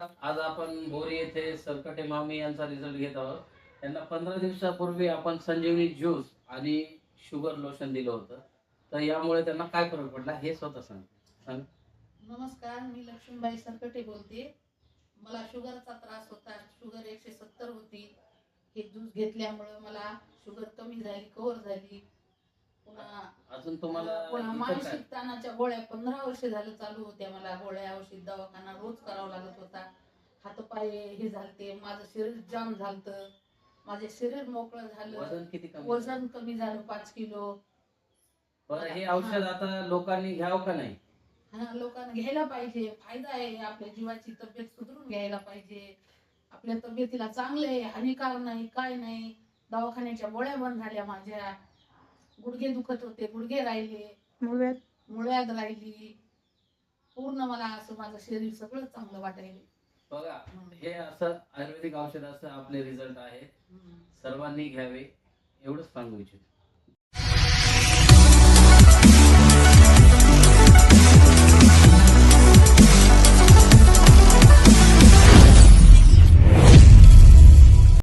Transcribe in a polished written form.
आज आपण बोरी येथे सरकटे मामी यांचा रिझल्ट घेत आहोत. त्यांना 15 दिवसापूर्वी आपण संजीवनी ज्यूस आणि शुगर लोशन दिलं होतं. तर यामुळे त्यांना काय फरक पडला हे स्वतः सांग. नमस्कार, मी लक्ष्मीबाई सरकटे बोलते. मला शुगरचा त्रास होता. शुगर 170 होती. हे ज्यूस घेतल्यामुळं मला शुगर कमी झाली, कव्हर झाली. पुन्हा अजून तुम्हाला पुन्हा इतर काय? मानसिक ताणाच्या गोळ्या 15 वर्ष झालं चालू होत्या. मला गोळ्या, औषध, दवाखाना रोज करावा लागत होता. हातपाय हे झालते, माझं शरीर जाम झालतं. माझे शरीर मोकळं झालं. वजन किती कमी झालं? वजन कमी झालं 5 किलो. बरं, हे औषध आता लोकांनी घ्यावं का नाही? हा, लोकांना घ्यायला पाहिजे. फायदा आहे. आपल्या जीवाची तब्येत सुधरून घ्यायला पाहिजे. आपल्या तब्येतीला चांगलं आहे, हानिकार नाही, काय नाही. दवाखान्याच्या गोळ्या बंद झाल्या माझ्या. गुडघे दुखत होते, गुडघे राहिले. मुळ्यात राहिली. पूर्ण मला असं माझं शरीर सगळं चांगलं वाटायला. बघा, हे असं आयुर्वेदिक औषध असं आपले रिझल्ट आहेत. सर्वांनी घ्यावे एवढंच सांगू इच्छितो.